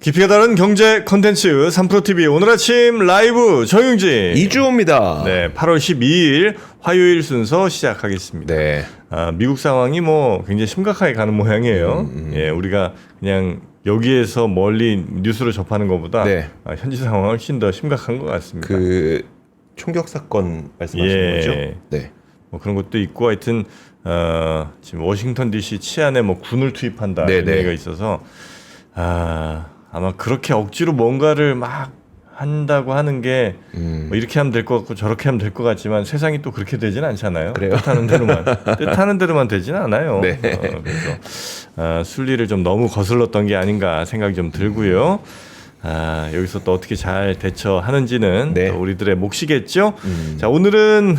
깊이가 다른 경제 컨텐츠 3프로TV 오늘 아침 라이브 정영진 이주호입니다. 네, 8월 12일 화요일 순서 시작하겠습니다. 네. 미국 상황이 뭐 굉장히 심각하게 가는 모양이에요. 예, 우리가 그냥 여기에서 멀리 뉴스로 접하는 것보다 네. 현지 상황은 훨씬 더 심각한 것 같습니다. 그 총격 사건 말씀하시는 거죠? 네. 뭐 그런 것도 있고 하여튼 지금 워싱턴 DC 치안에 뭐 군을 투입한다 이런 네네. 얘기가 있어서 아마 그렇게 억지로 뭔가를 막 한다고 하는 게 뭐 이렇게 하면 될 것 같고 저렇게 하면 될 것 같지만 세상이 또 그렇게 되지는 않잖아요. 그래요? 뜻하는 대로만 되지는 않아요. 네. 그래서 순리를 좀 너무 거슬렀던 게 아닌가 생각이 좀 들고요. 여기서 또 어떻게 잘 대처하는지는 네. 또 우리들의 몫이겠죠. 자, 오늘은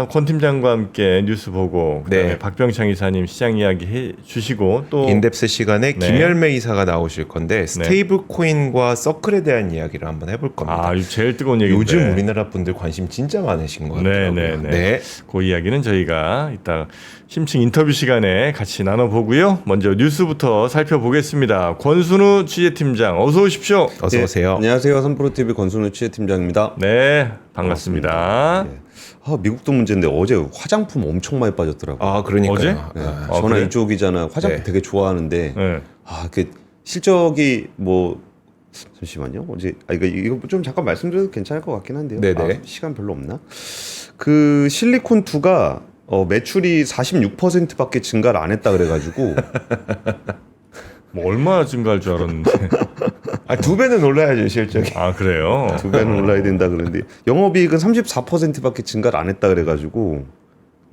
권 팀장과 함께 뉴스 보고 그다음에 네. 박병창 이사님 시장 이야기 해주시고 또 인덱스 시간에 네. 김열매 이사가 나오실 건데 스테이블 코인과 서클에 대한 이야기를 한번 해볼 겁니다. 이거 제일 뜨거운 얘기인데 요즘 우리나라 분들 관심 진짜 많으신 것 같더라고요. 네. 그 이야기는 저희가 이따 심층 인터뷰 시간에 같이 나눠보고요. 먼저 뉴스부터 살펴보겠습니다. 권순우 취재팀장 어서 오십시오. 어서 오세요. 안녕하세요. 3프로TV 권순우 취재팀장입니다. 네, 반갑습니다. 네. 미국도 문제인데 어제 화장품 엄청 많이 빠졌더라고요. 그러니까요. 어제? 네. 아, 저나 그래? 이쪽 기자는 화장품 네. 되게 좋아하는데 네. 그 실적이 뭐 잠시만요. 어제 이거 좀 잠깐 말씀드려도 괜찮을 것 같긴 한데요. 네네. 시간 별로 없나? 그 실리콘 2가 매출이 46%밖에 증가를 안 했다 그래가지고 뭐 얼마나 증가할 줄 알았는데. 두 배는 올라야죠 실적이. 그래요? 2배는 올라야 된다 그러는데 영업이익은 34%밖에 증가를 안 했다 그래가지고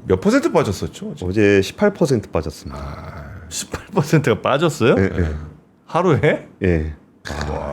몇 퍼센트 빠졌었죠? 어제 18% 빠졌습니다. 18%가 빠졌어요? 예. 하루에? 예.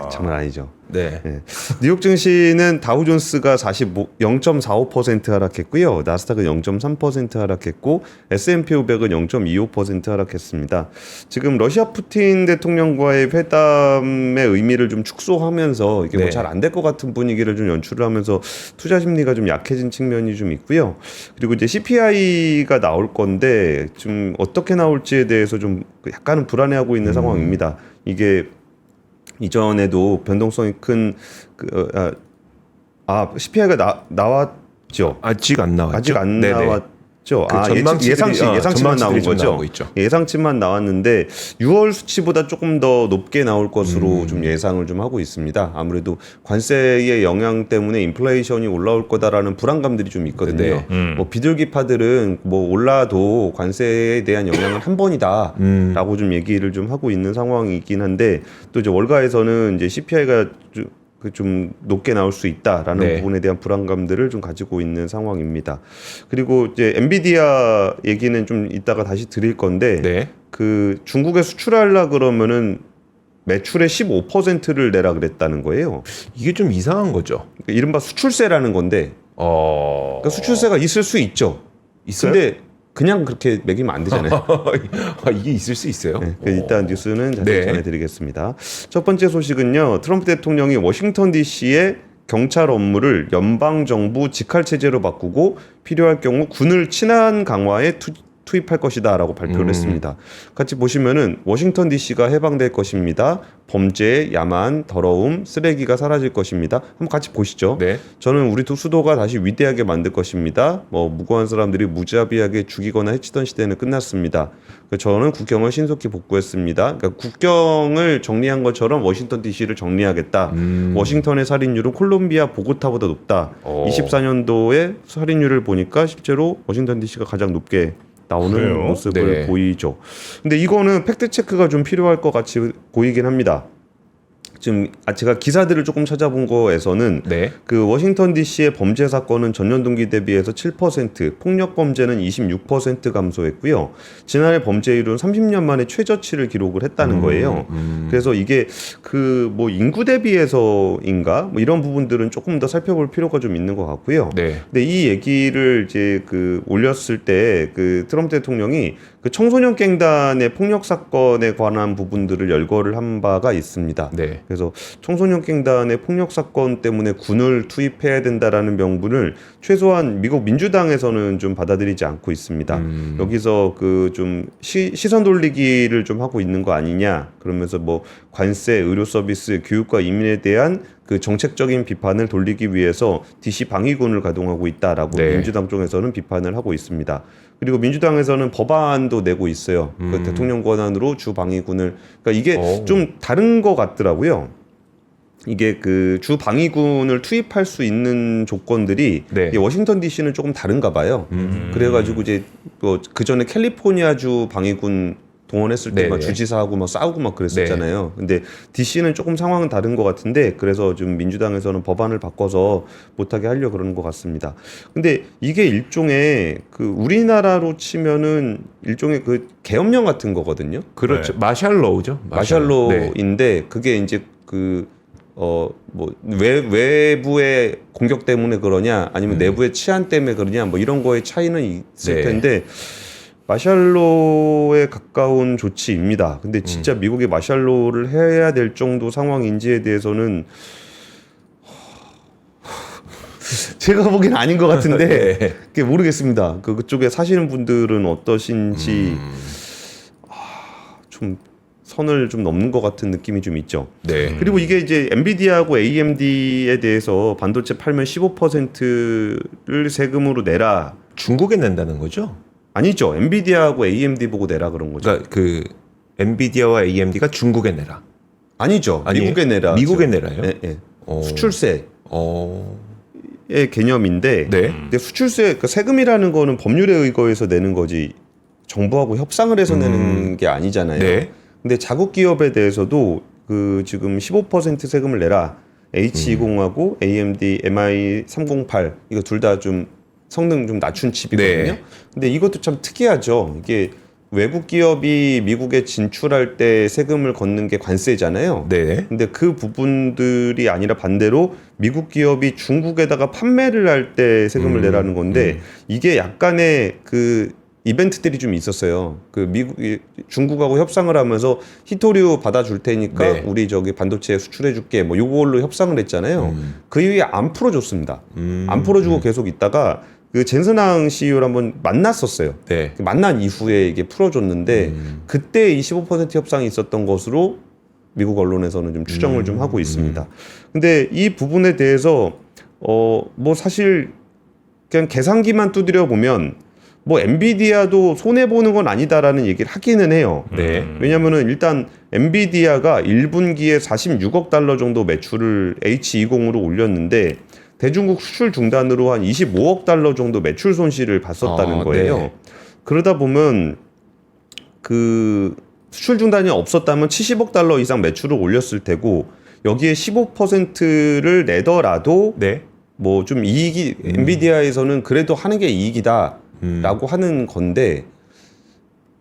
장난 아니죠. 네. 예. 뉴욕 증시는 다우존스가 0.45% 하락했고요. 나스닥은 0.3% 하락했고 S&P 500은 0.25% 하락했습니다. 지금 러시아 푸틴 대통령과의 회담의 의미를 좀 축소하면서 이게 네. 뭐 잘 안 될 것 같은 분위기를 좀 연출을 하면서 투자 심리가 좀 약해진 측면이 좀 있고요. 그리고 이제 CPI가 나올 건데 좀 어떻게 나올지에 대해서 좀 약간은 불안해하고 있는 상황입니다. 이게 이전에도 변동성이 큰 CPI가 나왔죠. 아직 안 나왔죠. 아직 안 네네. 나왔죠. 전망치들이- 예상치만 나온 전망치들이 좀 거죠. 나오고 있죠. 예상치만 나왔는데 6월 수치보다 조금 더 높게 나올 것으로 좀 예상을 좀 하고 있습니다. 아무래도 관세의 영향 때문에 인플레이션이 올라올 거다라는 불안감들이 좀 있거든요. 네. 뭐 비둘기파들은 뭐 올라도 관세에 대한 영향은 한 번이다라고 좀 얘기를 좀 하고 있는 상황이긴 한데 또 이제 월가에서는 이제 CPI가 좀 높게 나올 수 있다라는 네. 부분에 대한 불안감들을 좀 가지고 있는 상황입니다. 그리고 이제 엔비디아 얘기는 좀 이따가 다시 드릴 건데 네. 그 중국에 수출하려 그러면은 매출의 15%를 내라 그랬다는 거예요. 이게 좀 이상한 거죠. 그러니까 이른바 수출세라는 건데 그러니까 수출세가 있을 수 있죠. 있어요? 근데 그냥 그렇게 매기면 안 되잖아요. 이게 있을 수 있어요? 네, 일단 뉴스는 자세히 네. 전해드리겠습니다. 첫 번째 소식은요. 트럼프 대통령이 워싱턴 DC의 경찰 업무를 연방정부 직할체제로 바꾸고 필요할 경우 군을 친한 강화에 투입할 것이다라고 발표를 했습니다. 같이 보시면은 워싱턴 DC가 해방될 것입니다. 범죄, 야만, 더러움, 쓰레기가 사라질 것입니다. 한번 같이 보시죠. 네. 저는 우리 수도가 다시 위대하게 만들 것입니다. 무고한 사람들이 무자비하게 죽이거나 해치던 시대는 끝났습니다. 저는 국경을 신속히 복구했습니다. 그러니까 국경을 정리한 것처럼 워싱턴 DC를 정리하겠다. 워싱턴의 살인율은 콜롬비아 보고타보다 높다. 24년도에 살인율을 보니까 실제로 워싱턴 DC가 가장 높게 나오는 그래요? 모습을 네. 보이죠. 근데 이거는 팩트 체크가 좀 필요할 것 같이 보이긴 합니다. 지금 제가 기사들을 조금 찾아본 거에서는 네. 그 워싱턴 DC의 범죄 사건은 전년 동기 대비해서 7%, 폭력 범죄는 26% 감소했고요. 지난해 범죄율은 30년 만에 최저치를 기록을 했다는 거예요. 그래서 이게 그 뭐 인구 대비해서인가 뭐 이런 부분들은 조금 더 살펴볼 필요가 좀 있는 것 같고요. 네. 근데 이 얘기를 이제 그 올렸을 때 그 트럼프 대통령이 그 청소년 갱단의 폭력 사건에 관한 부분들을 열거를 한 바가 있습니다. 네. 그래서 청소년 갱단의 폭력 사건 때문에 군을 투입해야 된다라는 명분을 최소한 미국 민주당에서는 좀 받아들이지 않고 있습니다. 여기서 그 좀 시선 돌리기를 좀 하고 있는 거 아니냐, 그러면서 뭐 관세, 의료 서비스, 교육과 이민에 대한 그 정책적인 비판을 돌리기 위해서 DC 방위군을 가동하고 있다라고 네. 민주당 쪽에서는 비판을 하고 있습니다. 그리고 민주당에서는 법안도 내고 있어요. 그 대통령 권한으로 주 방위군을, 그러니까 이게 좀 다른 것 같더라고요. 이게 그 주 방위군을 투입할 수 있는 조건들이 네. 이게 워싱턴 D.C.는 조금 다른가 봐요. 그래가지고 이제 그 전에 캘리포니아주 방위군 동원했을 때 막 네네. 주지사하고 막 싸우고 막 그랬었잖아요. 근데 D.C.는 조금 상황은 다른 것 같은데, 그래서 좀 민주당에서는 법안을 바꿔서 못하게 하려고 그러는 것 같습니다. 근데 이게 일종의 그 우리나라로 치면은 일종의 그 계엄령 같은 거거든요. 그렇죠. 마샬로우죠. 네. 마샬로인데 그게 이제 뭐 외부의 공격 때문에 그러냐, 아니면 내부의 치안 때문에 그러냐, 뭐 이런 거의 차이는 있을 네. 텐데 마샬로에 가까운 조치입니다. 근데 진짜 미국이 마샬로를 해야 될 정도 상황인지에 대해서는 제가 보기엔 아닌 것 같은데 네. 그게 모르겠습니다. 그쪽에 사시는 분들은 어떠신지 좀 선을 좀 넘는 것 같은 느낌이 좀 있죠. 네. 그리고 이게 이제 엔비디아하고 AMD에 대해서 반도체 팔면 15%를 세금으로 내라. 중국에 낸다는 거죠? 아니죠. 엔비디아하고 AMD 보고 내라 그런 거죠. 그러니까 그 엔비디아와 AMD가 중국에 내라. 아니죠. 아니에요? 미국에 내라. 미국에 내라요? 네, 네. 어. 수출세의 개념인데, 네. 근데 수출세, 그러니까 세금이라는 거는 법률에 의거해서 내는 거지 정부하고 협상을 해서 내는 게 아니잖아요. 네. 근데 자국 기업에 대해서도 그 지금 15% 세금을 내라. H20하고 AMD MI308 이거 둘 다 좀 성능 좀 낮춘 칩이거든요. 네. 근데 이것도 참 특이하죠. 이게 외국 기업이 미국에 진출할 때 세금을 걷는 게 관세잖아요. 네. 근데 그 부분들이 아니라 반대로 미국 기업이 중국에다가 판매를 할 때 세금을 내라는 건데 이게 약간의 그 이벤트들이 좀 있었어요. 그 중국하고 협상을 하면서 히토류 받아줄 테니까 네. 우리 저기 반도체 수출해줄게 뭐 요걸로 협상을 했잖아요. 그 이후에 안 풀어줬습니다. 안 풀어주고 계속 있다가 그 젠슨항 CEO를 한번 만났었어요. 네. 만난 이후에 이게 풀어줬는데 그때 25% 협상이 있었던 것으로 미국 언론에서는 좀 추정을 좀 하고 있습니다. 근데 이 부분에 대해서 뭐 사실 그냥 계산기만 두드려 보면 뭐 엔비디아도 손해 보는 건 아니다라는 얘기를 하기는 해요. 네. 왜냐면은 일단 엔비디아가 1분기에 46억 달러 정도 매출을 H20으로 올렸는데 대중국 수출 중단으로 한 25억 달러 정도 매출 손실을 봤었다는 거예요. 네. 그러다 보면 그 수출 중단이 없었다면 70억 달러 이상 매출을 올렸을 테고 여기에 15%를 내더라도 네. 뭐 좀 이익이 엔비디아에서는 그래도 하는 게 이익이다라고 하는 건데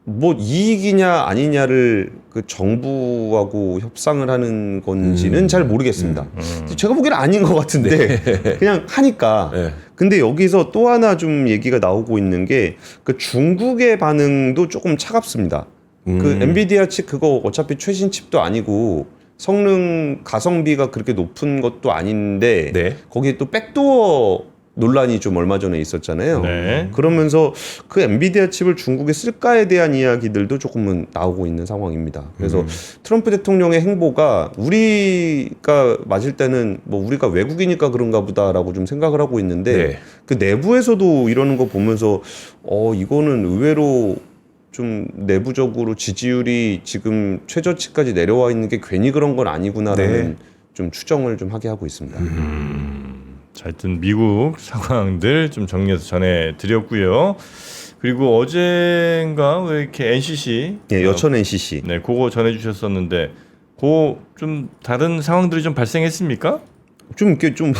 뭐 이익이냐 아니냐를 그 정부하고 협상을 하는 건지는 잘 모르겠습니다. 제가 보기에는 아닌 것 같은데 그냥 하니까. 네. 근데 여기서 또 하나 좀 얘기가 나오고 있는 게 그 중국의 반응도 조금 차갑습니다. 그 엔비디아 칩 그거 어차피 최신 칩도 아니고 성능 가성비가 그렇게 높은 것도 아닌데 네. 거기에 또 백도어 논란이 좀 얼마 전에 있었잖아요. 네. 그러면서 그 엔비디아 칩을 중국에 쓸까에 대한 이야기들도 조금은 나오고 있는 상황입니다. 그래서 트럼프 대통령의 행보가 우리가 맞을 때는 뭐 우리가 외국이니까 그런가 보다라고 좀 생각을 하고 있는데 네. 그 내부에서도 이러는 거 보면서 이거는 의외로 좀 내부적으로 지지율이 지금 최저치까지 내려와 있는 게 괜히 그런 건 아니구나라는 네. 좀 추정을 좀 하게 하고 있습니다. 자, 하여튼 미국 상황들 좀 정리해서 전해드렸고요. 그리고 어젠가 왜 이렇게 NCC 예, 여천 NCC. 네, 그거 전해주셨었는데 좀 다른 상황들이 좀 발생했습니까? 좀 이렇게 좀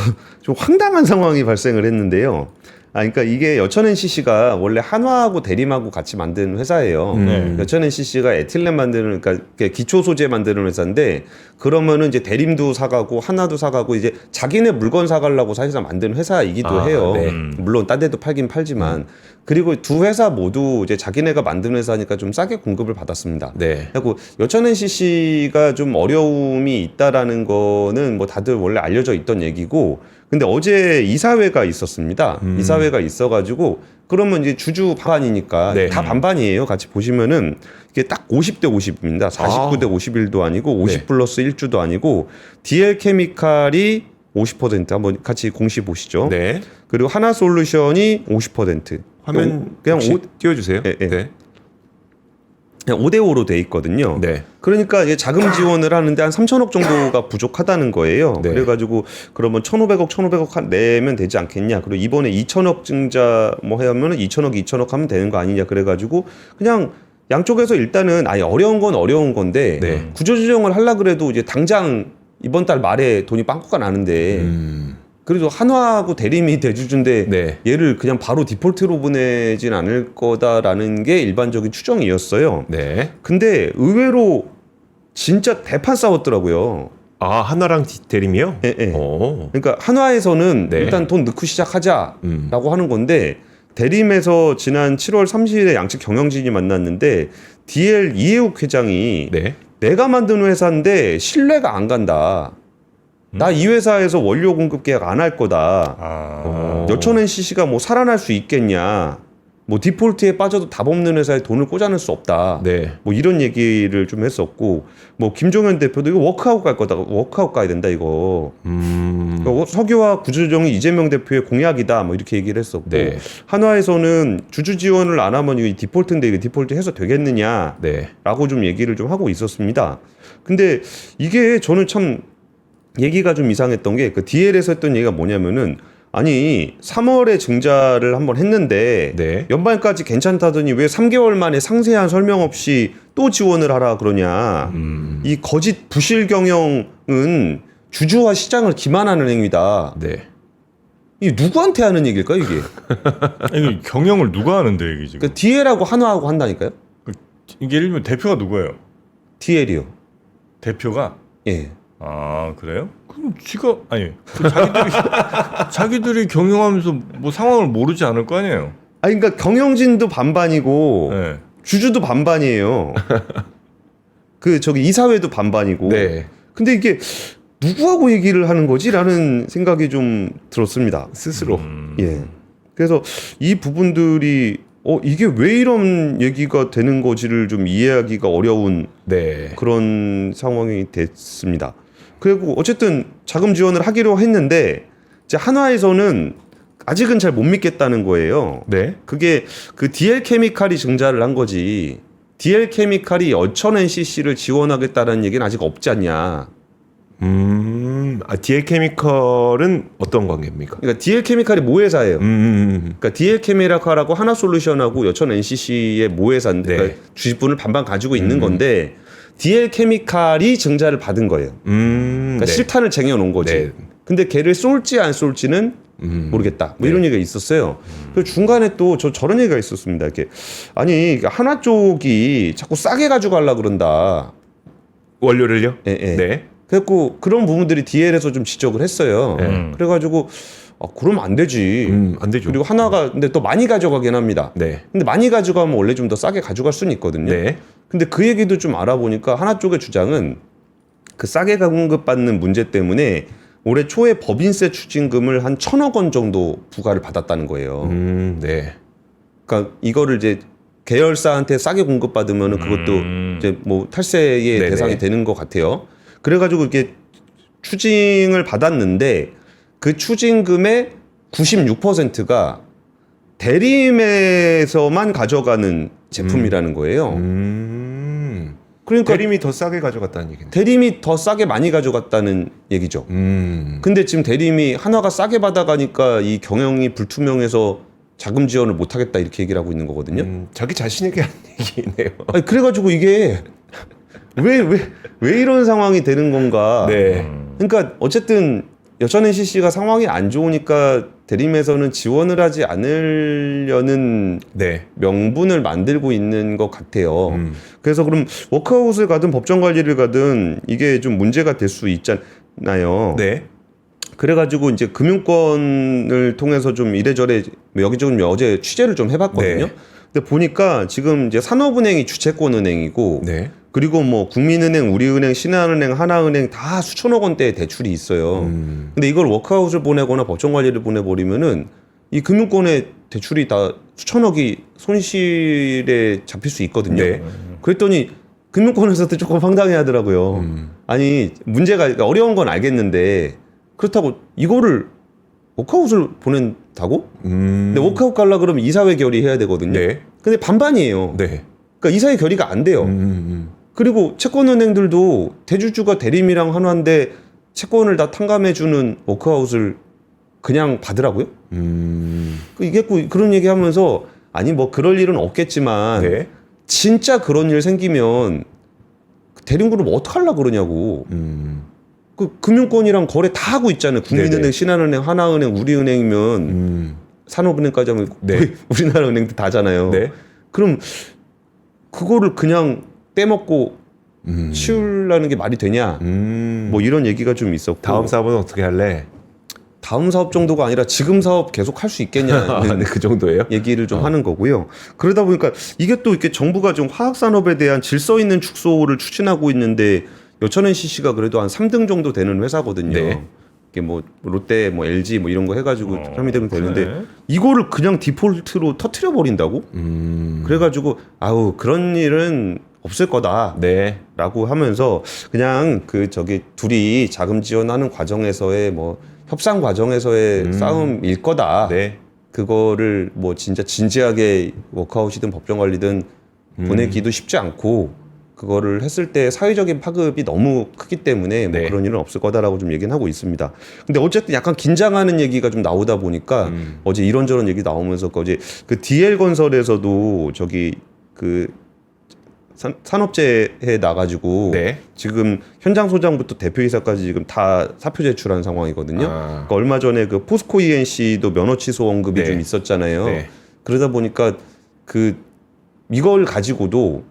황당한 상황이 발생을 했는데요. 그러니까 이게 여천 NCC가 원래 한화하고 대림하고 같이 만든 회사예요. 네. 여천 NCC가 에틸렌 만드는, 그러니까 기초 소재 만드는 회사인데, 그러면은 이제 대림도 사가고 한화도 사가고 이제 자기네 물건 사가려고 사실상 만든 회사이기도 해요. 네. 물론 딴 데도 팔긴 팔지만. 그리고 두 회사 모두 이제 자기네가 만든 회사니까 좀 싸게 공급을 받았습니다. 네. 그리고 여천 NCC가 좀 어려움이 있다라는 거는 뭐 다들 원래 알려져 있던 얘기고, 근데 어제 이사회가 있었습니다. 이사회가 있어가지고 그러면 이제 주주 반반이니까 네. 다 반반이에요. 같이 보시면은 이게 딱 50대 50입니다. 49대 51도 아니고 50 네. 플러스 1주도 아니고 DL 케미칼이 50% 한번 같이 공시 보시죠. 네. 그리고 하나솔루션이 50%. 화면 그냥 혹시 띄워주세요. 예, 예. 네. 그냥 5대5로 돼 있거든요. 네. 그러니까 이게 자금 지원을 하는데 한 3천억 정도가 부족하다는 거예요. 네. 그래가지고 그러면 1,500억 내면 되지 않겠냐. 그리고 이번에 2천억 증자 뭐 하면은 2천억 하면 되는 거 아니냐. 그래가지고 그냥 양쪽에서 일단은 아예 어려운 건 어려운 건데 네. 구조조정을 하려 그래도 이제 당장 이번 달 말에 돈이 빵꾸가 나는데 그래도 한화하고 대림이 대주주인데 네. 얘를 그냥 바로 디폴트로 보내진 않을 거다라는 게 일반적인 추정이었어요. 네. 근데 의외로 진짜 대판 싸웠더라고요. 아, 하나랑 대림이요? 예, 예. 오. 그러니까 한화에서는 네. 일단 돈 넣고 시작하자라고 하는 건데 대림에서 지난 7월 30일에 양측 경영진이 만났는데 DL 이해욱 회장이 네. 내가 만든 회사인데 신뢰가 안 간다. 나 이 회사에서 원료 공급 계약 안 할 거다. 아. 여천 NCC가 뭐 살아날 수 있겠냐. 뭐 디폴트에 빠져도 답 없는 회사에 돈을 꽂아낼 수 없다. 네. 뭐 이런 얘기를 좀 했었고, 뭐 김종현 대표도 이거 워크아웃 갈 거다. 워크아웃 가야 된다 이거. 그리고 석유화 구조조정이 이재명 대표의 공약이다. 뭐 이렇게 얘기를 했었고, 네. 한화에서는 주주 지원을 안 하면 이거 디폴트인데 이거 디폴트 해서 되겠느냐. 네. 라고 좀 얘기를 좀 하고 있었습니다. 근데 이게 저는 참 얘기가 좀 이상했던 게 그 DL에서 했던 얘기가 뭐냐면은 아니 3월에 증자를 한번 했는데 네. 연말까지 괜찮다더니 왜 3개월 만에 상세한 설명 없이 또 지원을 하라 그러냐. 이 거짓 부실 경영은 주주와 시장을 기만하는 행위다. 네. 이 누구한테 하는 얘기일까요 이게? 이게 경영을 누가 하는데 이게 지금? 그 DL하고 한화하고 한다니까요? 이게 예를 들면 대표가 누구예요? DL이요. 대표가? 예. 아 그래요? 그럼 지가 아니 자기들이 경영하면서 뭐 상황을 모르지 않을 거 아니에요? 아 그러니까 경영진도 반반이고 네. 주주도 반반이에요. 그 저기 이사회도 반반이고. 네. 근데 이게 누구하고 얘기를 하는 거지라는 생각이 좀 들었습니다. 스스로. 예. 그래서 이 부분들이 이게 왜 이런 얘기가 되는 거지를 좀 이해하기가 어려운 네. 그런 상황이 됐습니다. 그리고 어쨌든 자금 지원을 하기로 했는데 이제 한화에서는 아직은 잘 못 믿겠다는 거예요. 네. 그게 그 DL 케미칼이 증자를 한 거지. DL 케미칼이 여천 NCC를 지원하겠다는 얘기는 아직 없지 않냐. DL 케미컬은 어떤 관계입니까? 그러니까 DL 케미칼이 모회사예요. 그러니까 DL 케미칼하고 하나솔루션하고 여천 NCC의 모회사인데 네. 그러니까 주식분을 반반 가지고 있는 건데 DL 케미칼이 증자를 받은 거예요. 그러니까 네. 실탄을 쟁여놓은 거지. 네. 근데 걔를 쏠지 안 쏠지는 모르겠다. 뭐 네. 이런 얘기가 있었어요. 그리고 중간에 또 저런 얘기가 있었습니다. 이렇게 아니 한화 쪽이 자꾸 싸게 가져가려고 그런다. 원료를요? 예, 예. 네. 그래갖고 그런 부분들이 DL에서 좀 지적을 했어요. 그래가지고 그러면 안 되지. 안 되죠. 그리고 하나가 근데 또 많이 가져가긴 합니다. 네. 근데 많이 가져가면 원래 좀 더 싸게 가져갈 수는 있거든요. 네. 근데 그 얘기도 좀 알아보니까 하나 쪽의 주장은 그 싸게 공급받는 문제 때문에 올해 초에 법인세 추징금을 한 1,000억 원 정도 부과를 받았다는 거예요. 네. 그러니까 이거를 이제 계열사한테 싸게 공급받으면 그것도 이제 뭐 탈세의 네네. 대상이 되는 것 같아요. 그래가지고 이렇게 추징을 받았는데 그 추징금의 96%가 대림에서만 가져가는 제품이라는 거예요. 그러니까 대림이 더 싸게 가져갔다는 얘기네. 대림이 더 싸게 많이 가져갔다는 얘기죠. 근데 지금 대림이 한화가 싸게 받아가니까 이 경영이 불투명해서 자금 지원을 못하겠다 이렇게 얘기를 하고 있는 거거든요. 자기 자신에게 한 얘기네요. 아니, 그래가지고 이게 왜 이런 상황이 되는 건가? 네. 그러니까 어쨌든 여천 NCC가 상황이 안 좋으니까 대림에서는 지원을 하지 않으려는 네. 명분을 만들고 있는 것 같아요. 그래서 그럼 워크아웃을 가든 법정 관리를 가든 이게 좀 문제가 될 수 있잖아요. 네. 그래가지고 이제 금융권을 통해서 좀 이래저래 여기저기 좀 어제 취재를 좀 해봤거든요. 네. 근데 보니까 지금 이제 산업은행이 주채권 은행이고 네. 그리고 뭐 국민은행, 우리은행, 신한은행, 하나은행 다 수천억 원대의 대출이 있어요. 근데 이걸 워크아웃을 보내거나 법정 관리를 보내버리면은 이 금융권의 대출이 다 수천억이 손실에 잡힐 수 있거든요. 네. 그랬더니 금융권에서도 조금 황당해하더라고요. 아니 문제가 어려운 건 알겠는데 그렇다고 이거를 워크아웃을 보낸다고? 근데 워크아웃 가려 그러면 이사회 결의해야 되거든요. 네. 근데 반반이에요. 네. 그러니까 이사회 결의가 안 돼요. 그리고 채권은행들도 대주주가 대림이랑 한화인데 채권을 다 탕감해주는 워크아웃을 그냥 받으라고요? 이게 그런 얘기하면서 아니 뭐 그럴 일은 없겠지만 네. 진짜 그런 일 생기면 대림그룹 어떡하려고 그러냐고. 그 금융권이랑 거래 다 하고 있잖아요. 국민은행, 네네. 신한은행, 하나은행, 우리은행이면 산업은행까지 하면 네. 우리나라 은행도 다잖아요. 네. 그럼 그거를 그냥 떼먹고 치우려는 게 말이 되냐? 뭐 이런 얘기가 좀 있었고 다음 사업은 어떻게 할래? 다음 사업 정도가 아니라 지금 사업 계속 할 수 있겠냐는 네, 그 정도예요? 얘기를 좀 하는 거고요. 그러다 보니까 이게 또 이렇게 정부가 좀 화학 산업에 대한 질서 있는 축소를 추진하고 있는데 여천엔 CC가 그래도 한 3등 정도 되는 회사거든요. 네. 이게 뭐 롯데, 뭐 LG 뭐 이런 거 해가지고 3등 되는데 그래? 이거를 그냥 디폴트로 터트려 버린다고? 그래가지고 아우 그런 일은 없을 거다. 네. 라고 하면서 그냥 둘이 자금 지원하는 과정에서의 뭐 협상 과정에서의 싸움일 거다. 네. 그거를 뭐 진짜 진지하게 워크아웃이든 법정 관리든 보내기도 쉽지 않고 그거를 했을 때 사회적인 파급이 너무 크기 때문에 뭐 네. 그런 일은 없을 거다라고 좀 얘기는 하고 있습니다. 근데 어쨌든 약간 긴장하는 얘기가 좀 나오다 보니까 어제 이런저런 얘기 나오면서 어제 그 DL 건설에서도 산업재해 나가지고 네. 지금 현장 소장부터 대표이사까지 지금 다 사표 제출한 상황이거든요. 그러니까 얼마 전에 그 포스코 ENC도 면허 취소 언급이 네. 좀 있었잖아요. 네. 그러다 보니까 이걸 가지고도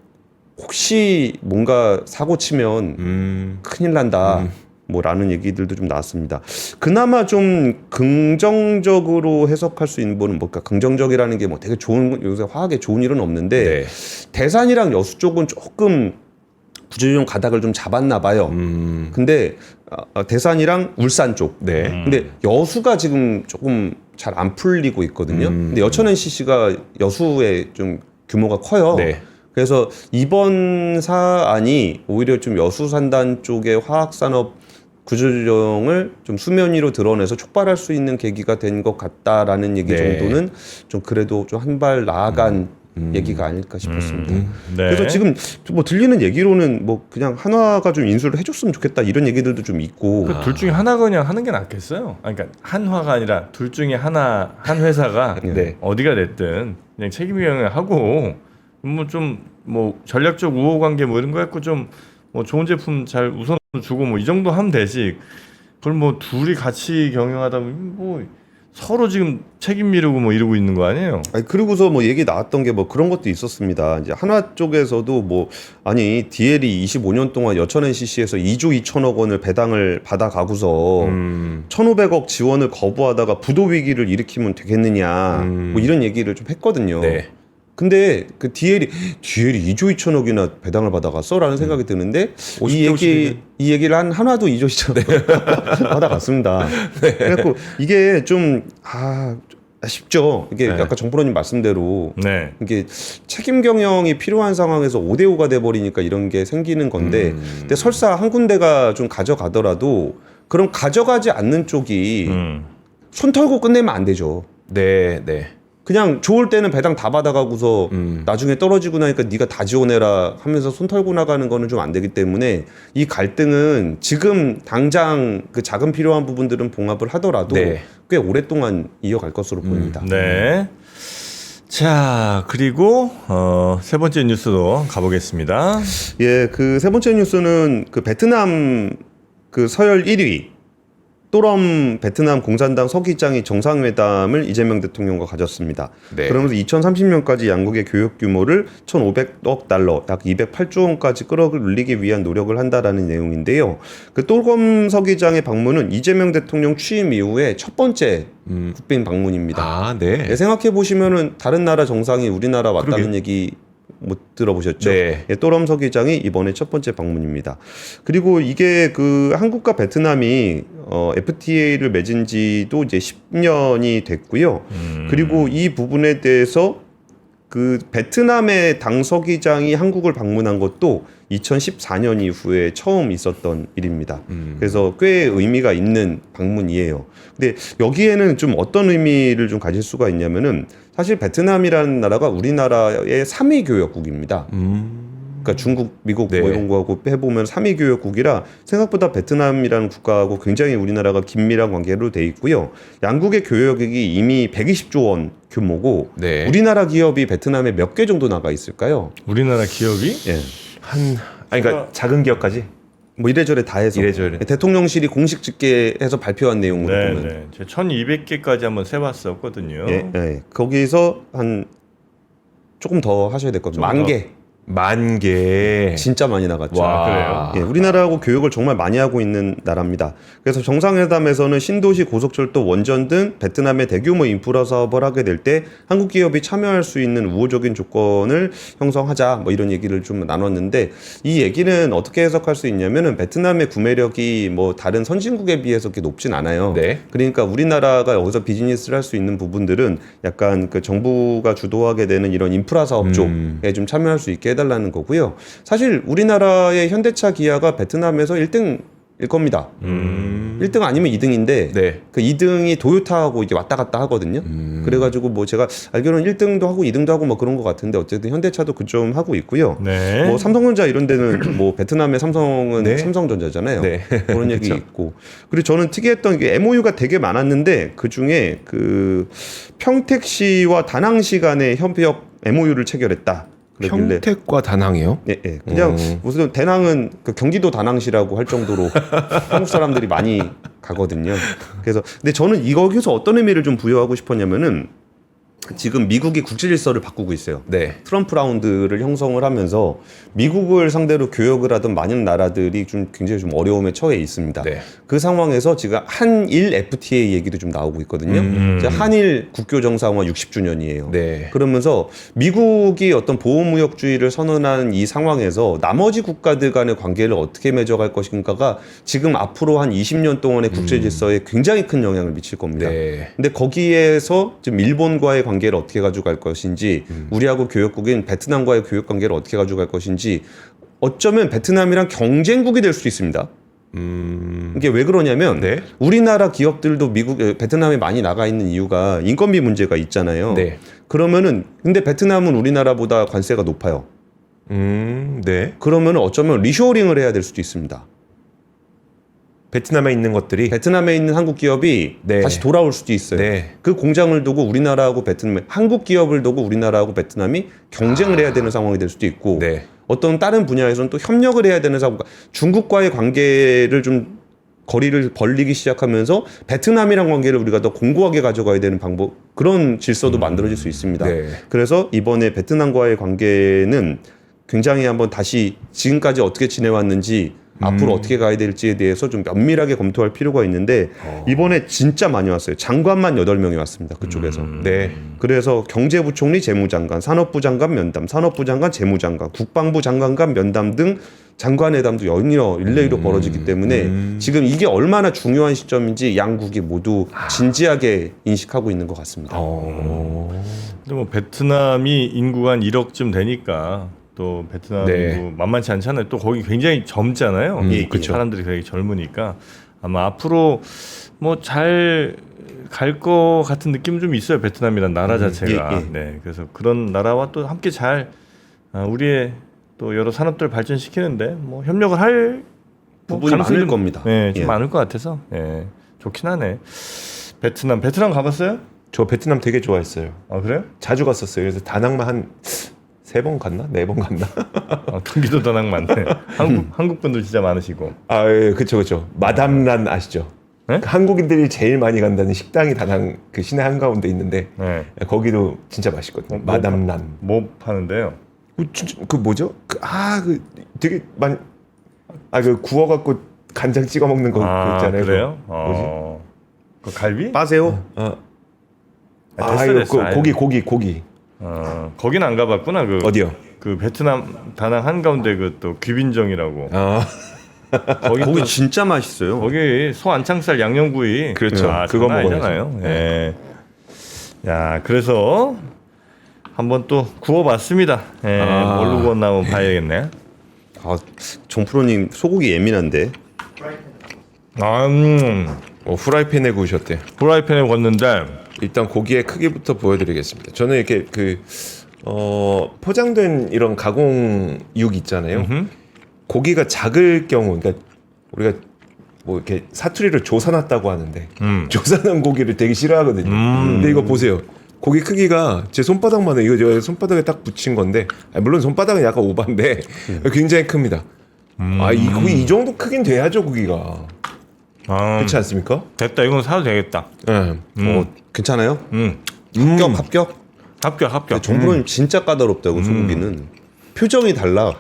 혹시 뭔가 사고 치면 큰일 난다. 뭐라는 얘기들도 좀 나왔습니다. 그나마 좀 긍정적으로 해석할 수 있는 거는 뭘까? 긍정적이라는 게 뭐 되게 좋은 요새 화학에 좋은 일은 없는데 네. 대산이랑 여수 쪽은 조금 구조조정 가닥을 좀 잡았나 봐요. 근데 대산이랑 울산 쪽. 네. 근데 여수가 지금 조금 잘 안 풀리고 있거든요. 근데 여천엔 CC가 여수에 좀 규모가 커요. 네. 그래서 이번 사안이 오히려 좀 여수 산단 쪽의 화학산업 구조조정을 좀 수면 위로 드러내서 촉발할 수 있는 계기가 된 것 같다라는 얘기 네. 정도는 좀 그래도 좀 한 발 나아간 얘기가 아닐까 싶었습니다. 네. 그래서 지금 뭐 들리는 얘기로는 뭐 그냥 한화가 좀 인수를 해줬으면 좋겠다 이런 얘기들도 좀 있고. 그 둘 중에 하나가 그냥 하는 게 낫겠어요. 아니, 그러니까 한화가 아니라 둘 중에 한 회사가 네. 어디가 됐든 그냥 책임 경영을 하고 뭐 전략적 우호 관계 뭐 이런 거 갖고 좀 뭐 좋은 제품 잘 우선 주고 뭐 이 정도 하면 되지. 그걸 뭐 둘이 같이 경영하다 보면 뭐 서로 지금 책임 미루고 뭐 이러고 있는 거 아니에요? 아니 그리고서 뭐 얘기 나왔던 게 뭐 그런 것도 있었습니다. 이제 한화 쪽에서도 뭐 아니 DL이 25년 동안 여천엔 CC에서 2조 2천억 원을 배당을 받아가고서 1,500억 지원을 거부하다가 부도 위기를 일으키면 되겠느냐 뭐 이런 얘기를 좀 했거든요. 네. 근데 그 DL이 2조 2천억이나 배당을 받아갔어라는 생각이 드는데 이 얘기를 한 한화도 2조 2천억 받아갔습니다. 그래갖고 이게 좀 아쉽죠. 이게 아까 정프로님 말씀대로 네. 이게 책임 경영이 필요한 상황에서 5대5가 돼버리니까 이런 게 생기는 건데 근데 설사 한 군데가 좀 가져가더라도 그럼 가져가지 않는 쪽이 손 털고 끝내면 안 되죠. 네. 네. 그냥 좋을 때는 배당 다 받아가고서 나중에 떨어지고 나니까 네가 다 지원해라 하면서 손 털고 나가는 거는 좀 안 되기 때문에 이 갈등은 지금 당장 그 자금 필요한 부분들은 봉합을 하더라도 네. 꽤 오랫동안 이어갈 것으로 보입니다. 네. 자, 그리고 세 번째 뉴스도 가보겠습니다. 예, 그 세 번째 뉴스는 그 베트남 그 서열 1위 또럼 베트남 공산당 서기장이 정상회담을 이재명 대통령과 가졌습니다. 네. 그러면서 2030년까지 양국의 교역 규모를 1,500억 달러, 약 208조 원까지 끌어올리기 위한 노력을 한다라는 내용인데요. 그 또럼 서기장의 방문은 이재명 대통령 취임 이후에 첫 번째 국빈 방문입니다. 아, 네. 네, 생각해 보시면은 다른 나라 정상이 우리나라 왔다는 그러게. 얘기 못 들어보셨죠? 네. 예, 또럼 서기장이 이번에 첫 번째 방문입니다. 그리고 이게 그 한국과 베트남이 FTA를 맺은 지도 이제 10년이 됐고요. 그리고 이 부분에 대해서 그 베트남의 당 서기장이 한국을 방문한 것도 2014년 이후에 처음 있었던 일입니다. 그래서 꽤 의미가 있는 방문이에요. 근데 여기에는 좀 어떤 의미를 좀 가질 수가 있냐면은 사실 베트남이라는 나라가 우리나라의 3위 교역국입니다. 그러니까 중국, 미국 네. 뭐 이런 거하고 해보면 3위 교역국이라 생각보다 베트남이라는 국가하고 굉장히 우리나라가 긴밀한 관계로 돼 있고요. 양국의 교역액이 이미 120조 원 규모고 네. 우리나라 기업이 베트남에 몇 개 정도 나가 있을까요? 우리나라 기업이 예. 아니, 그러니까 작은 기업까지? 뭐 이래저래 다 해서 이래저래. 대통령실이 공식 집계해서 발표한 내용으로 네, 보면 네. 제가 1,200개까지 한번 세봤었거든요. 예, 예. 거기서 한 조금 더 하셔야 될 겁니다. 조금 만 더. 개. 만 개. 진짜 많이 나갔죠. 와. 예, 우리나라하고 교역을 정말 많이 하고 있는 나라입니다. 그래서 정상회담에서는 신도시 고속철도 원전 등 베트남의 대규모 인프라 사업을 하게 될 때 한국 기업이 참여할 수 있는 우호적인 조건을 형성하자 뭐 이런 얘기를 좀 나눴는데 이 얘기는 어떻게 해석할 수 있냐면은 베트남의 구매력이 뭐 다른 선진국에 비해서 그렇게 높진 않아요. 네. 그러니까 우리나라가 여기서 비즈니스를 할 수 있는 부분들은 약간 그 정부가 주도하게 되는 이런 인프라 사업 쪽에 좀 참여할 수 있게 해달라는 거고요. 사실 우리나라의 현대차 기아가 베트남에서 1등일 겁니다. 1등 아니면 2등인데 네. 그 2등이 도요타하고 이게 왔다 갔다 하거든요. 그래가지고 뭐 제가 알기로는 1등도 하고 2등도 하고 뭐 그런 것 같은데 어쨌든 현대차도 그 좀 하고 있고요. 네. 뭐 삼성전자 이런 데는 뭐 베트남의 삼성은 네. 삼성전자잖아요. 네. 그런 얘기 그쵸. 있고. 그리고 저는 특이했던 게 MOU가 되게 많았는데 그 중에 그 평택시와 다낭시 간의 협력 MOU를 체결했다. 그러길래 평택과 다낭이요? 예, 예. 그냥 무슨 대낭은 그 경기도 다낭시라고 할 정도로 한국 사람들이 많이 가거든요. 그래서 근데 저는 여기서 어떤 의미를 좀 부여하고 싶었냐면은 지금 미국이 국제질서를 바꾸고 있어요. 네. 트럼프 라운드를 형성을 하면서 미국을 상대로 교역을 하던 많은 나라들이 좀 굉장히 좀 어려움에 처해 있습니다. 네. 그 상황에서 지금 한일 FTA 얘기도 좀 나오고 있거든요. 이제 한일 국교 정상화 60주년이에요. 네. 그러면서 미국이 어떤 보호무역주의를 선언하는 이 상황에서 나머지 국가들 간의 관계를 어떻게 맺어갈 것인가가 지금 앞으로 한 20년 동안의 국제 질서에 굉장히 큰 영향을 미칠 겁니다. 네. 근데 거기에서 지금 일본과의 관계를 어떻게 가져갈 것인지 우리하고 교역국인 베트남과의 교역 관계를 어떻게 가져갈 것인지 어쩌면 베트남이랑 경쟁국이 될 수도 있습니다. 이게 왜 그러냐면 네. 우리나라 기업들도 베트남에 많이 나가 있는 이유가 인건비 문제가 있잖아요. 네. 그러면은 근데 베트남은 우리나라보다 관세가 높아요. 네. 그러면 어쩌면 리쇼어링을 해야 될 수도 있습니다. 베트남에 있는 것들이 베트남에 있는 한국 기업이 네. 다시 돌아올 수도 있어요. 네. 그 공장을 두고 우리나라하고 베트남, 한국 기업을 두고 우리나라하고 베트남이 경쟁을 해야 되는 상황이 될 수도 있고 네. 어떤 다른 분야에서는 또 협력을 해야 되는 상황. 중국과의 관계를 좀 거리를 벌리기 시작하면서 베트남이랑 관계를 우리가 더 공고하게 가져가야 되는 방법 그런 질서도 만들어질 수 있습니다. 네. 그래서 이번에 베트남과의 관계는 굉장히 한번 다시 지금까지 어떻게 지내왔는지 앞으로 어떻게 가야 될지에 대해서 좀 면밀하게 검토할 필요가 있는데 이번에 진짜 많이 왔어요. 장관만 8명이 왔습니다. 그쪽에서. 네. 그래서 경제부총리, 재무장관, 산업부 장관 면담, 산업부 장관, 재무장관, 국방부 장관 간 면담 등 장관회담도 연이어 일례로 벌어지기 때문에 지금 이게 얼마나 중요한 시점인지 양국이 모두 진지하게 인식하고 있는 것 같습니다. 근데 뭐 베트남이 인구가 한 1억쯤 되니까 또 베트남도 네. 만만치 않잖아요. 또 거기 굉장히 젊잖아요. 그쵸. 사람들이 되게 젊으니까 아마 앞으로 뭐 잘 갈 것 같은 느낌은 좀 있어요. 베트남이란 나라 자체가. 예. 네, 그래서 그런 나라와 또 함께 잘 우리의 또 여러 산업들을 발전시키는데 뭐 협력을 할 부분이 가능성이 많을 좀, 겁니다. 네, 좀 예. 많을 것 같아서 좋긴 하네. 베트남 가봤어요? 저 베트남 되게 좋아했어요. 아 그래요? 자주 갔었어요. 그래서 다낭만 한 3번 갔나? 4번 갔나? 경기도 다낭 많네. 한국 분들 진짜 많으시고. 아, 예, 그쵸. 마담란 아시죠? 네? 그 한국인들이 제일 많이 간다는 식당이 다낭 그 시내 한가운데 있는데 네. 거기도 진짜 맛있거든요. 마담남. 뭐 파는데요? 진짜 그 뭐죠? 그 되게 그 구워 갖고 간장 찍어 먹는 거 그거 있잖아요. 그래요? 뭐지? 그 갈비? 빠세요? 됐어. 고기. 거기는 안 가봤구나. 그 어디요? 그 베트남 다낭 한가운데 그 또 귀빈정이라고. 거기 진짜 맛있어요. 거기 소 안창살 양념구이. 그렇죠. 그거 그거 먹잖아요. 예. 야, 그래서 한번 또 구워봤습니다. 예. 뭘로 구웠나 한번 봐야겠네. 정프로님 소고기 예민한데. 후라이팬에 구우셨대. 프라이팬에 구웠는데 일단 고기의 크기부터 보여드리겠습니다. 저는 이렇게 포장된 이런 가공육 있잖아요. 고기가 작을 경우, 그러니까 우리가 뭐 이렇게 사투리를 조사놨다고 하는데 조사난 고기를 되게 싫어하거든요. 근데 이거 보세요. 고기 크기가 제 손바닥만 해. 이거 제 손바닥에 딱 붙인 건데, 물론 손바닥은 약간 오반데 굉장히 큽니다. 이 고기 이 정도 크긴 돼야죠, 고기가. 그렇지 않습니까? 됐다. 이건 사도 되겠다. 네. 괜찮아요? 합격. 합격. 정프로님 진짜 까다롭다고 소고기는 표정이 달라.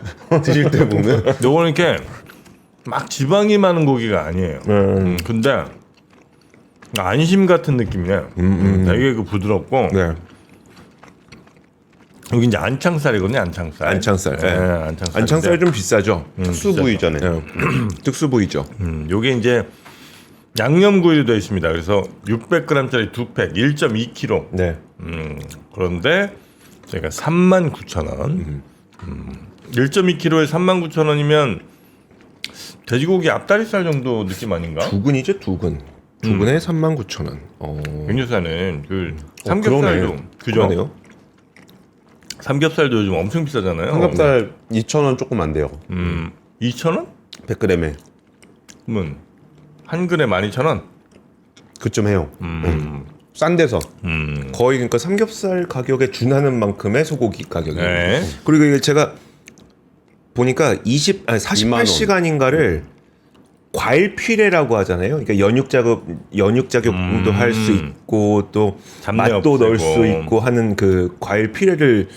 드실 때 보면. 요거는 이렇게 막 지방이 많은 고기가 아니에요. 근데 안심 같은 느낌이에요. 되게 그 부드럽고. 네. 여기 이제 안창살이거든요. 안창살. 안창살. 네, 안창살. 안창살 좀 비싸죠. 특수 부위잖아요. 특수 부위죠. 요게 이제 양념구이로 되어 있습니다. 그래서 600g짜리 2팩 1.2kg. 네. 그런데 저희가 39,000원. 1.2kg에 39,000원이면 돼지고기 앞다리살 정도 느낌 아닌가? 두근이죠, 두근. 두근에 39,000원. 백류사는 그 삼겹살도 그죠? 그러네요. 삼겹살도 요즘 엄청 비싸잖아요. 삼겹살 2,000원 조금 안 돼요. 2,000원? 100g에. 그러면 한 그램 12,000원? 그쯤 해요. 싼 데서. 거의 그러니까 삼겹살 가격에 준하는 만큼의 소고기 가격이에요. 네. 그리고 이게 제가 보니까 48시간인가를 과일 피레라고 하잖아요. 그러니까 연육 작업도 할 수 있고 또 잡내 맛도 없애고. 넣을 수 있고 하는 그 과일 피레를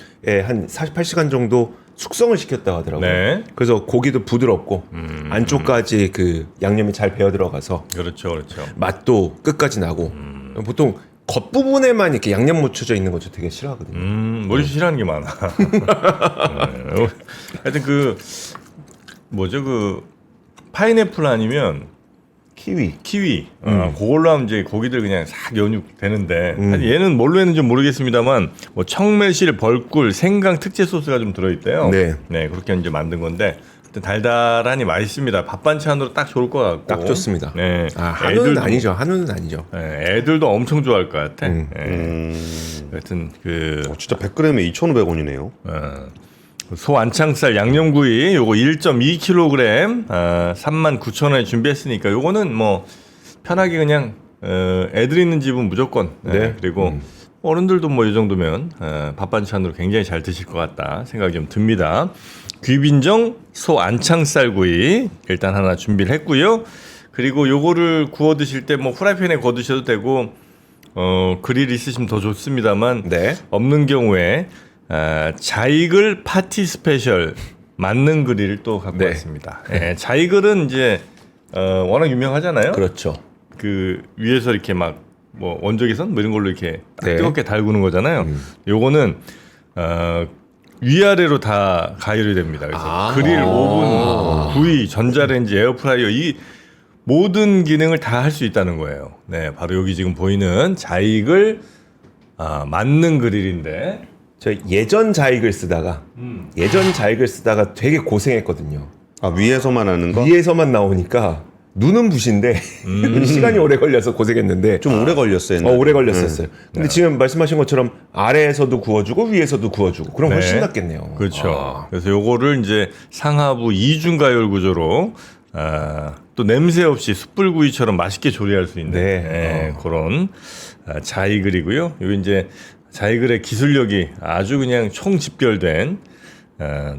한 48시간 정도 숙성을 시켰다고 하더라고요. 네. 그래서 고기도 부드럽고 안쪽까지 그 양념이 잘 배어 들어가서 그렇죠. 맛도 끝까지 나고 보통 겉부분에만 이렇게 양념 묻혀져 있는 거 저 되게 싫어하거든요. 머리 싫어하는 게 많아. 하여튼 그 뭐죠 그 파인애플 아니면 키위. 그걸로 하면 이제 고기들 그냥 싹 연육 되는데 얘는 뭘로 했는지 모르겠습니다만 뭐 청매실, 벌꿀, 생강 특제 소스가 좀 들어있대요. 네. 그렇게 이제 만든 건데 달달하니 맛있습니다. 밥 반찬으로 딱 좋을 것 같고. 딱 좋습니다. 네. 한우는 아니죠. 한우는 아니죠. 네, 애들도 엄청 좋아할 것 같아. 하여튼 진짜 100g에 2,500원이네요. 소 안창살 양념구이 요거 1.2kg 39,000원에 준비했으니까 요거는 뭐 편하게 그냥 애들 있는 집은 무조건 그리고 어른들도 뭐 이 정도면 밥 반찬으로 굉장히 잘 드실 것 같다 생각이 좀 듭니다. 귀빈정 소 안창살구이 일단 하나 준비를 했고요. 그리고 요거를 구워 드실 때 뭐 후라이팬에 구워 드셔도 되고 그릴 있으시면 더 좋습니다만 없는 경우에 자이글 파티 스페셜 맞는 그릴을 또 갖고 왔습니다. 자이글은 이제 워낙 유명하잖아요. 그렇죠. 그 위에서 이렇게 막 뭐 원적외선 뭐 이런 걸로 이렇게 뜨겁게 달구는 거잖아요. 요거는 위아래로 다 가열이 됩니다. 그래서 그릴, 오븐, 구이, 전자레인지, 에어프라이어 이 모든 기능을 다 할 수 있다는 거예요. 네, 바로 여기 지금 보이는 자이글 맞는 그릴인데. 저 예전 자익을 쓰다가 되게 고생했거든요. 위에서만 하는 거? 위에서만 나오니까 눈은 부신데 시간이 오래 걸려서 고생했는데 좀 오래 걸렸어요. 오래 걸렸었어요. 근데 지금 말씀하신 것처럼 아래에서도 구워주고 위에서도 구워주고 그럼 훨씬 낫겠네요. 그렇죠. 그래서 요거를 이제 상하부 이중 가열 구조로 또 냄새 없이 숯불구이처럼 맛있게 조리할 수 있는 그런 자이글이고요. 여기 이제 자이글의 기술력이 아주 그냥 총집결된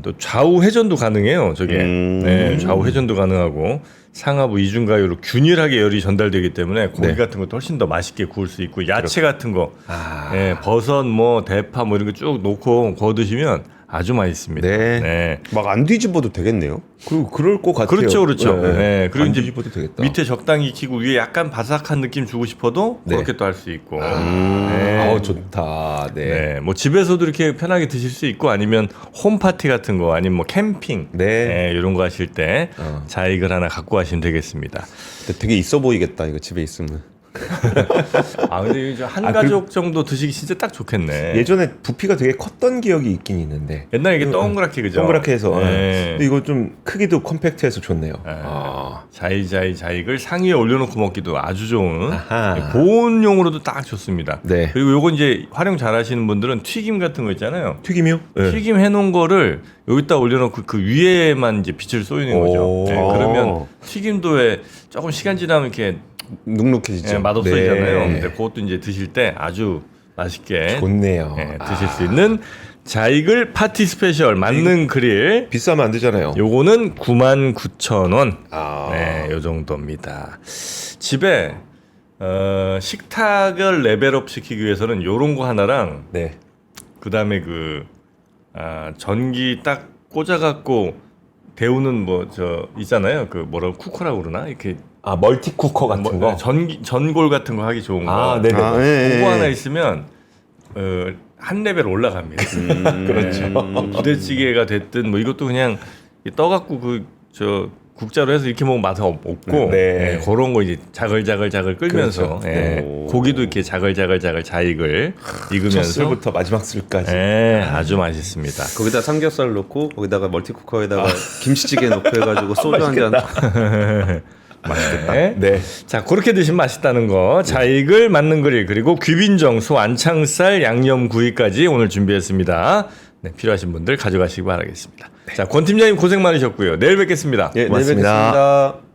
또 좌우 회전도 가능해요. 저게 좌우 회전도 가능하고 상하부 이중가요로 균일하게 열이 전달되기 때문에 고기 네. 같은 것도 훨씬 더 맛있게 구울 수 있고 야채 같은 거, 아. 예, 버섯, 뭐 대파 뭐 이런 거 쭉 넣고 구워 드시면 아주 맛있습니다. 네. 네. 막 안 뒤집어도 되겠네요. 그럴 것 같아요. 그렇죠, 그렇죠. 네. 그리고 안 이제 뒤집어도 되겠다. 밑에 적당히 익히고 위에 약간 바삭한 느낌 주고 싶어도 네. 그렇게 또 할 수 있고. 아우 좋다. 네. 네, 뭐 집에서도 이렇게 편하게 드실 수 있고 아니면 홈 파티 같은 거 아니면 뭐 캠핑, 네. 이런 거 하실 때 어. 자익을 하나 갖고 가시면 되겠습니다. 근데 되게 있어 보이겠다. 이거 집에 있으면. 아 근데 이제 한 가족 정도 드시기 진짜 딱 좋겠네. 예전에 부피가 되게 컸던 기억이 있긴 있는데 옛날에 이게 동그랗게 그죠? 동그랗게 해서 네. 근데 이거 좀 크기도 컴팩트해서 좋네요. 네. 아. 자익을 상위에 올려놓고 먹기도 아주 좋은 아하. 보온용으로도 딱 좋습니다. 네. 그리고 요거 이제 활용 잘하시는 분들은 튀김 같은 거 있잖아요. 튀김이요? 네. 튀김 해놓은 거를 여기다 올려놓고 그 위에만 이제 빛을 쏘이는 거죠. 오. 네, 그러면 튀김도에 조금 시간 지나면 이렇게 눅눅해지죠. 맛없어지잖아요. 네. 근데 그것도 이제 드실 때 아주 맛있게 좋네요. 드실 수 있는 자익을 파티 스페셜 만능 그릴. 비싸면 안 되잖아요. 요거는 99,000원. 아. 네, 요 정도입니다. 집에 식탁을 레벨업 시키기 위해서는 요런 거 하나랑 네. 그다음에 전기 딱 꽂아갖고 데우는 뭐 있잖아요. 그 뭐라고 쿠커라고 그러나 이렇게 아 멀티 쿠커 같은 거. 전골 같은 거 하기 좋은 거. 아, 네네. 아, 예, 그거 예. 하나 있으면 한 레벨 올라갑니다. 그렇죠. 부대찌개가 됐든 뭐 이것도 그냥 떠갖고 국자로 해서 이렇게 먹으면 맛은 없고 네. 그런 거 이제 자글자글 끓면서 그렇죠. 고기도 이렇게 자글자글 자익을 첫 익으면서 술부터 마지막 술까지. 아주 맛있습니다. 거기다 삼겹살 넣고 거기다가 멀티쿠커에다가 김치찌개 넣고 해가지고 소주 한 잔. 맛있겠다. 네. 자, 그렇게 드시면 맛있다는 거. 자익을 맞는 그릴 그리고 귀빈정 소 안창살 양념 구이까지 오늘 준비했습니다. 네, 필요하신 분들 가져가시기 바라겠습니다. 자, 권 팀장님 고생 많으셨고요. 내일 뵙겠습니다. 예, 내일 고맙습니다. 뵙겠습니다.